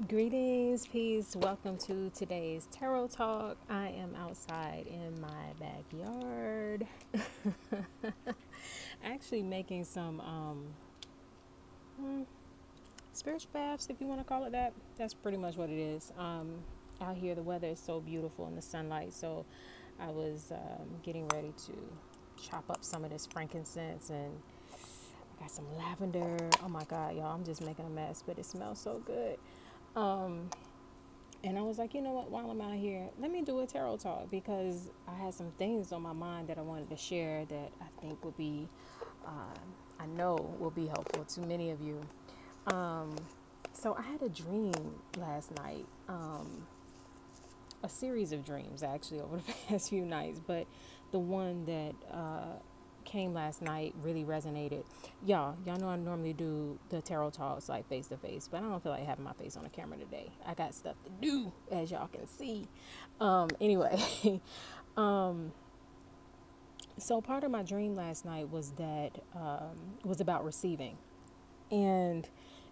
Greetings, peace. Welcome to today's tarot talk. I am outside in my backyard, actually making some spiritual baths, if you want to call it that. That's pretty much what it is. Out here, the weather is so beautiful in the sunlight, so I was getting ready to chop up some of this frankincense and I got some lavender. Oh my God, y'all! I'm just making a mess, but it smells so good. Um, And I was like, you know what, while I'm out here, let me do a tarot talk because I had some things on my mind that I wanted to share that I think would be, I know will be helpful to many of you. Um, so I had a dream last night, a series of dreams actually over the past few nights, but the one that came last night really resonated. Y'all know I normally do the tarot talks like face to face, but I don't feel like having my face on the camera today. I got stuff to do, as y'all can see. Anyway, um, so part of my dream last night was that was about receiving, and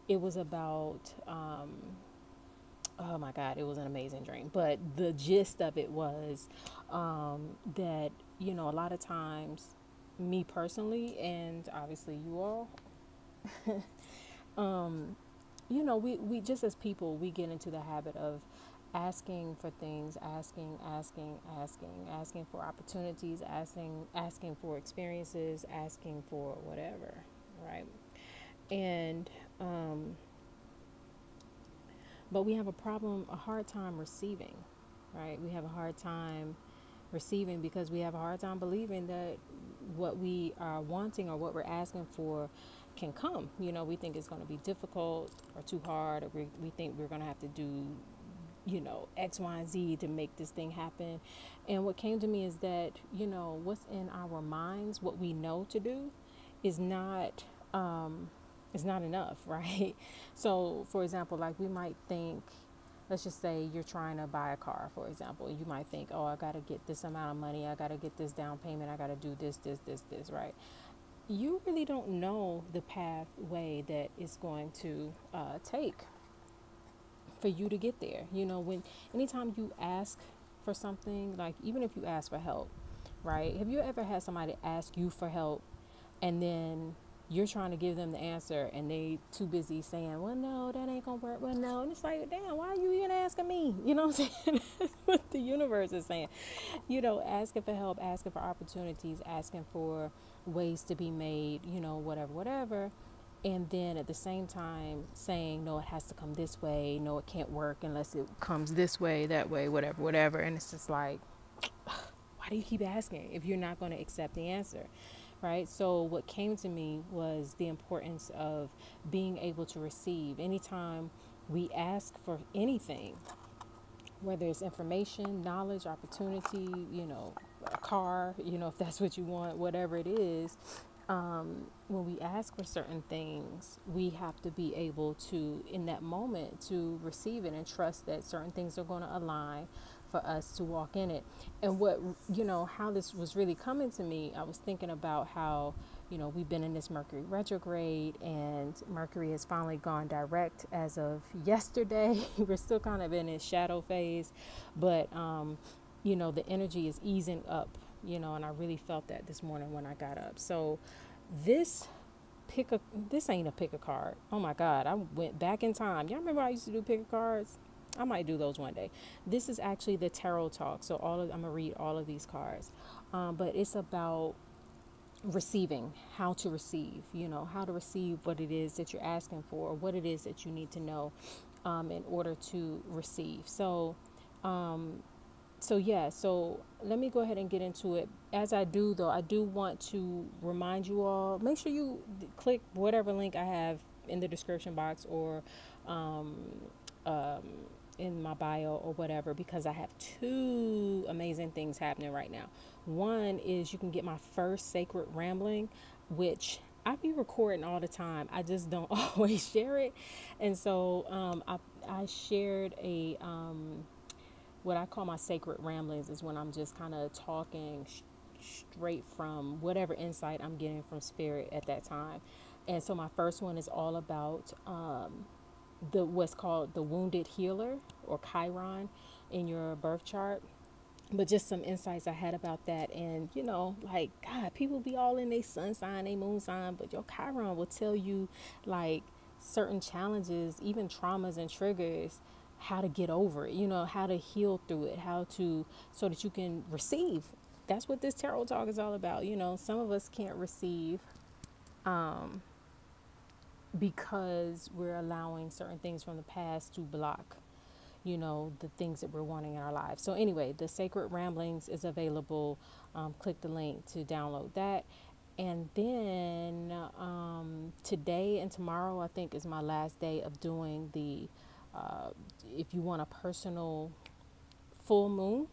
it was about oh my God, it was an amazing dream. But the gist of it was that, a lot of times, me personally, and obviously you all, we just as people, we get into the habit of asking for things, asking for opportunities, asking for experiences, asking for whatever, right? And, but we have a hard time receiving, right? We have a hard time receiving because we have a hard time believing that what we are wanting or what we're asking for can come. We think it's going to be difficult or too hard, or we think we're going to have to do, X, Y, and Z to make this thing happen. And what came to me is that, what's in our minds, what we know to do is not, is not enough, right? So, for example, like we might think, let's just say you're trying to buy a car, for example. You might think, oh, I got to get this amount of money. I got to get this down payment. I got to do this, right? You really don't know the pathway that it's going to take for you to get there. Anytime you ask for something, like even if you ask for help, right? Have you ever had somebody ask you for help and then you're trying to give them the answer and they too busy saying, well, no, that ain't gonna work. Well, no. And it's like, damn, why are you even asking me? You know what I'm saying? What the universe is saying, asking for help, asking for opportunities, asking for ways to be made, whatever. And then at the same time saying, no, it has to come this way. No, it can't work unless it comes this way, that way, whatever. And it's just like, why do you keep asking if you're not going to accept the answer? Right? So what came to me was the importance of being able to receive. Anytime we ask for anything, whether it's information, knowledge, opportunity, a car, if that's what you want, whatever it is, when we ask for certain things, we have to be able to, in that moment, to receive it and trust that certain things are going to align for us to walk in it. And how this was really coming to me, I was thinking about how, we've been in this Mercury retrograde and Mercury has finally gone direct as of yesterday. We're still kind of in its shadow phase, but, the energy is easing up, and I really felt that this morning when I got up. So this this ain't a pick a card. Oh my God, I went back in time. Y'all remember I used to do pick a cards? I might do those one day. This is actually the tarot talk. So I'm gonna read all of these cards, but it's about receiving, how to receive. How to receive what it is that you're asking for, what it is that you need to know, in order to receive. So let me go ahead and get into it. As I do, though, I do want to remind you all, make sure you click whatever link I have in the description box or in my bio or whatever, because I have two amazing things happening right now. One is you can get my first sacred rambling, which I be recording all the time. I just don't always share it. And so I shared what I call my sacred ramblings is when I'm just kind of talking straight from whatever insight I'm getting from spirit at that time. And so my first one is all about the what's called the wounded healer or Chiron in your birth chart. But just some insights I had about that. And, like, God, people be all in their sun sign, their moon sign, but your Chiron will tell you, like, certain challenges, even traumas and triggers, how to get over it, how to heal through it, how to, so that you can receive. That's what this tarot talk is all about. Some of us can't receive because we're allowing certain things from the past to block the things that we're wanting in our lives. So anyway, the Sacred Ramblings is available. Click the link to download that. And then today and tomorrow, I think, is my last day of doing the, if you want a personal full moon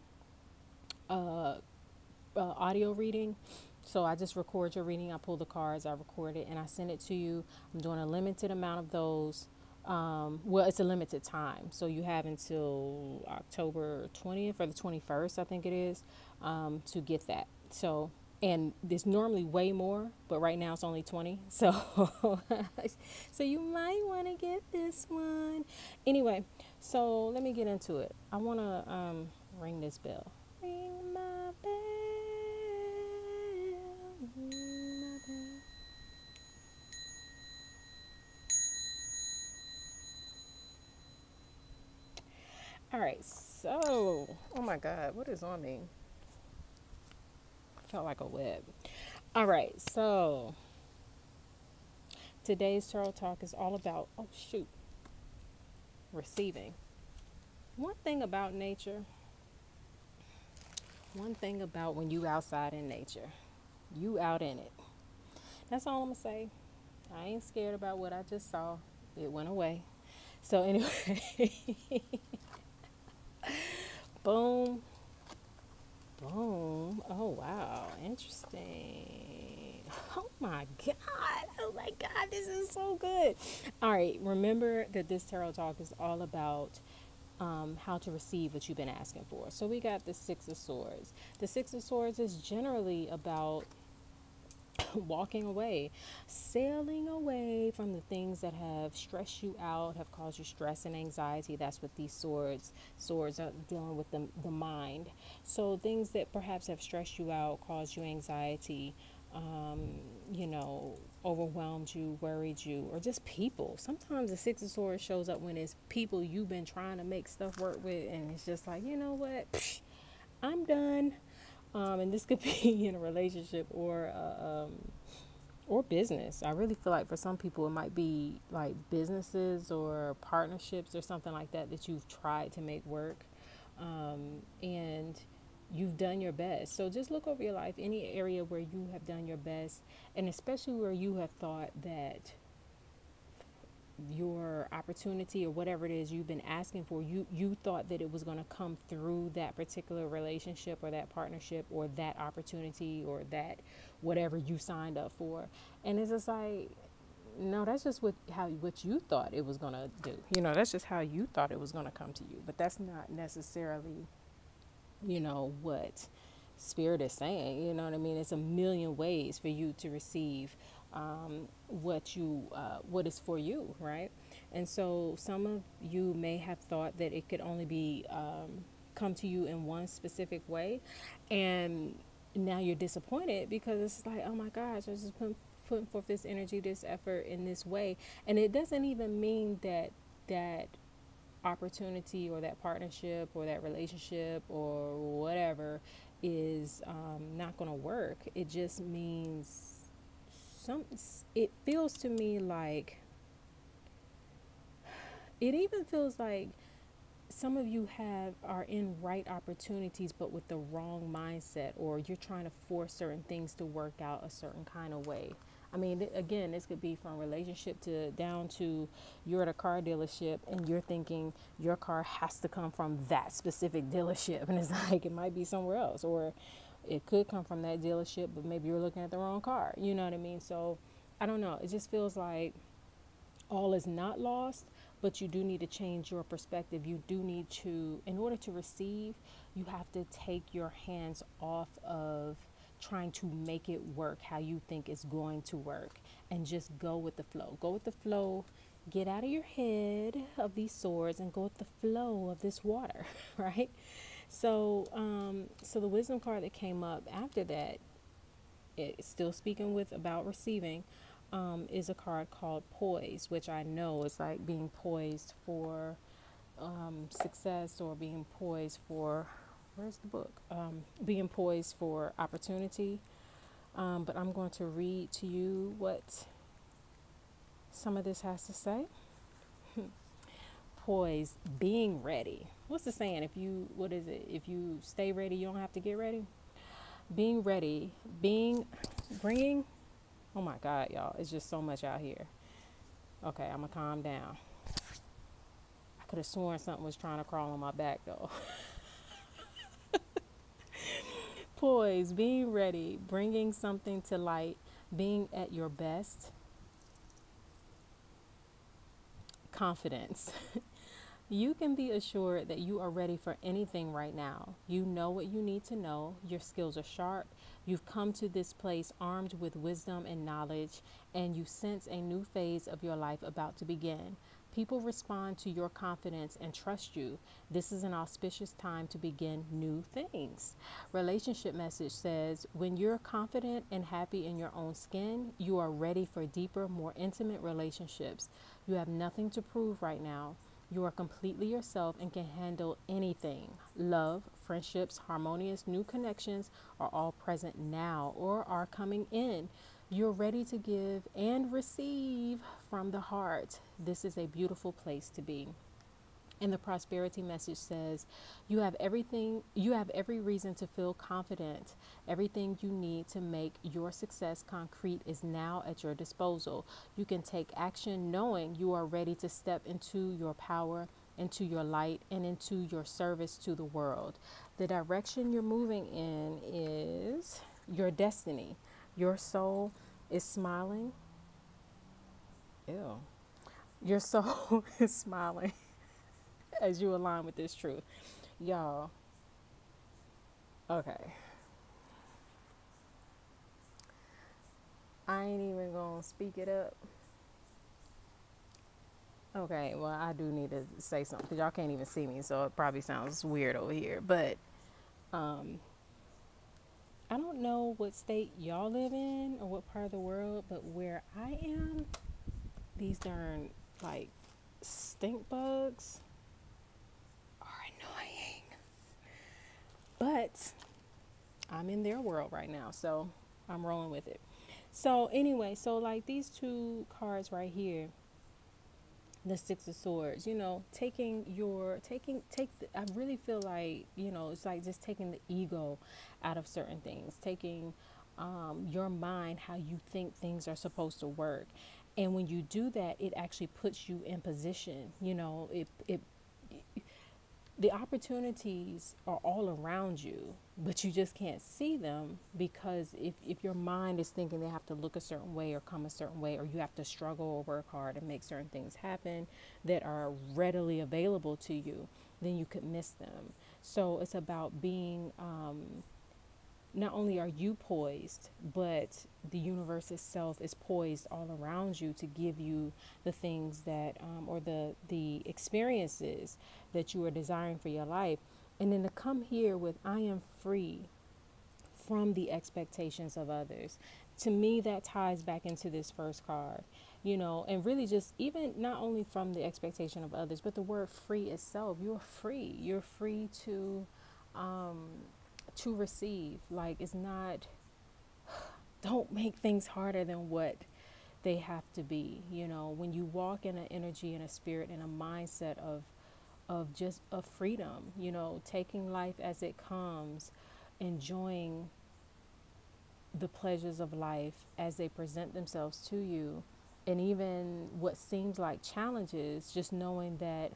audio reading. So I just record your reading. I pull the cards, I record it, and I send it to you. I'm doing a limited amount of those. Well, it's a limited time. So you have until October 20th or the 21st, I think it is, to get that. So, and there's normally way more, but right now it's only 20. So, so you might want to get this one. Anyway, so let me get into it. I want to ring this bell. Ring my bell. Ring my bell. All right, so, oh my God, what is on me? Felt like a web. All right, so today's tarot talk is all about, oh shoot, receiving. One thing about nature, one thing about when you outside in nature, you out in it. That's all I'm gonna say. I ain't scared about what I just saw. It went away. So anyway, boom. Boom. Oh, wow. Interesting. Oh, my God. Oh, my God. This is so good. All right. Remember that this tarot talk is all about how to receive what you've been asking for. So we got the Six of Swords. The Six of Swords is generally about walking away, sailing away from the things that have stressed you out, have caused you stress and anxiety. That's what these swords are dealing with, the mind. So things that perhaps have stressed you out, caused you anxiety, overwhelmed you, worried you, or just people. Sometimes the Six of Swords shows up when it's people you've been trying to make stuff work with, and it's just like, you know what, psh, I'm done. And this could be in a relationship or business. I really feel like for some people it might be like businesses or partnerships or something like that that you've tried to make work, and you've done your best. So just look over your life, any area where you have done your best, and especially where you have thought that your opportunity or whatever it is you've been asking for, you thought that it was going to come through that particular relationship or that partnership or that opportunity or that whatever you signed up for. And it's just like, no, that's just what you thought it was going to do. That's just how you thought it was going to come to you. But that's not necessarily, what spirit is saying. You know what I mean? It's a million ways for you to receive what is for you, right? And so some of you may have thought that it could only be come to you in one specific way, and now you're disappointed because it's like, oh my gosh, I was just putting forth this energy, this effort in this way, and it doesn't even mean that opportunity or that partnership or that relationship or whatever is not going to work. It just means it feels to me like, it even feels like some of you are in right opportunities but with the wrong mindset, or you're trying to force certain things to work out a certain kind of way. I mean, again, this could be from relationship to down to you're at a car dealership and you're thinking your car has to come from that specific dealership, and it's like it might be somewhere else, or it could come from that dealership, but maybe you're looking at the wrong car. You know what I mean? So I don't know. It just feels like all is not lost, but you do need to change your perspective. You do need to, in order to receive, you have to take your hands off of trying to make it work how you think it's going to work, and just go with the flow. Go with the flow. get out of your head of these swords and go with the flow of this water, right? So the wisdom card that came up after that, it's still speaking with about receiving, is a card called poise, which I know is like being poised for success, or being poised for, where's the book? Being poised for opportunity. But I'm going to read to you what some of this has to say. Poise, being ready. What's the saying? What is it? If you stay ready, you don't have to get ready. Being ready, bringing, oh my God, y'all, it's just so much out here. Okay, I'm gonna calm down. I could have sworn something was trying to crawl on my back though. Poise, being ready, bringing something to light, being at your best, confidence. You can be assured that you are ready for anything right now. You know what you need to know. Your skills are sharp. You've come to this place armed with wisdom and knowledge, and you sense a new phase of your life about to begin. People respond to your confidence and trust you. This is an auspicious time to begin new things. Relationship message says, when you're confident and happy in your own skin, you are ready for deeper, more intimate relationships. You have nothing to prove right now. You are completely yourself and can handle anything. Love, friendships, harmonious new connections are all present now or are coming in. You're ready to give and receive from the heart. This is a beautiful place to be. And the prosperity message says, you have every reason to feel confident. Everything you need to make your success concrete is now at your disposal. You can take action knowing you are ready to step into your power, into your light, and into your service to the world. The direction you're moving in is your destiny. Your soul is smiling. Ew. Your soul is smiling as you align with this truth. Y'all, okay. I ain't even gonna speak it up. Okay, well, I do need to say something because y'all can't even see me, so it probably sounds weird over here. But I don't know what state y'all live in or what part of the world, but where I am, these darn, like, stink bugs are annoying. But I'm in their world right now, so I'm rolling with it. So anyway, so like these two cards right here, the Six of Swords, I really feel like, it's like just taking the ego out of certain things, taking your mind, how you think things are supposed to work. And when you do that, it actually puts you in position. The opportunities are all around you, but you just can't see them because if your mind is thinking they have to look a certain way or come a certain way, or you have to struggle or work hard and make certain things happen that are readily available to you, then you could miss them. So it's about being, not only are you poised, but the universe itself is poised all around you to give you the things that, or the experiences that you are desiring for your life. And then to come here with, I am free from the expectations of others. To me, that ties back into this first card, and really just even not only from the expectation of others, but the word free itself. You're free. You're free to receive. Like, it's not, don't make things harder than what they have to be. When you walk in an energy and a spirit and a mindset of just a freedom, taking life as it comes, enjoying the pleasures of life as they present themselves to you, and even what seems like challenges, just knowing that,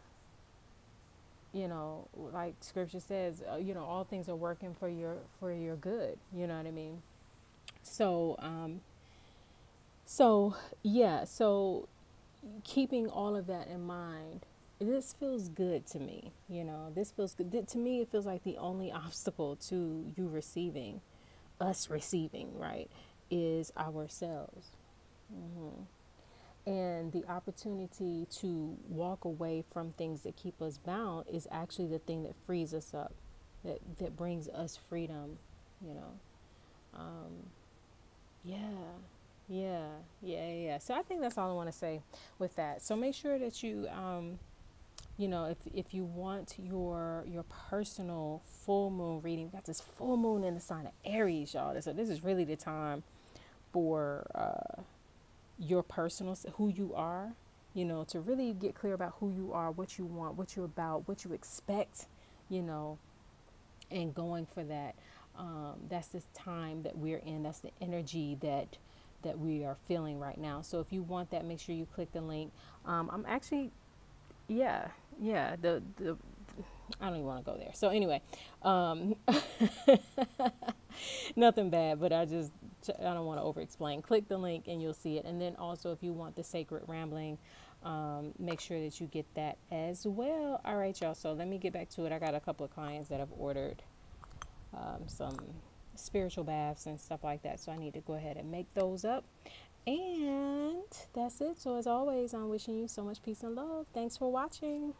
like scripture says, all things are working for your good. You know what I mean? So, so keeping all of that in mind, this feels good to me. This feels good to me. It feels like the only obstacle to you receiving, us receiving, right, is ourselves. And the opportunity to walk away from things that keep us bound is actually the thing that frees us up, that brings us freedom, you know. Um, yeah, yeah. So I think that's all I want to say with that. So make sure that you, you know, if you want your personal full moon reading, we got this full moon in the sign of Aries, y'all. So this is really the time for your personal, who you are, you know, to really get clear about who you are, what you want, what you're about, what you expect, you know, and going for that. That's the time that we're in. That's the energy that we are feeling right now. So if you want that, make sure you click the link. I'm actually, yeah, yeah. The I don't even want to go there. So anyway, um, nothing bad, but I don't want to over explain. Click the link and you'll see it. And then also, if you want the sacred rambling, make sure that you get that as well. All right, y'all. So let me get back to it. I got a couple of clients that have ordered some spiritual baths and stuff like that. So I need to go ahead and make those up. And that's it. So as always, I'm wishing you so much peace and love. Thanks for watching.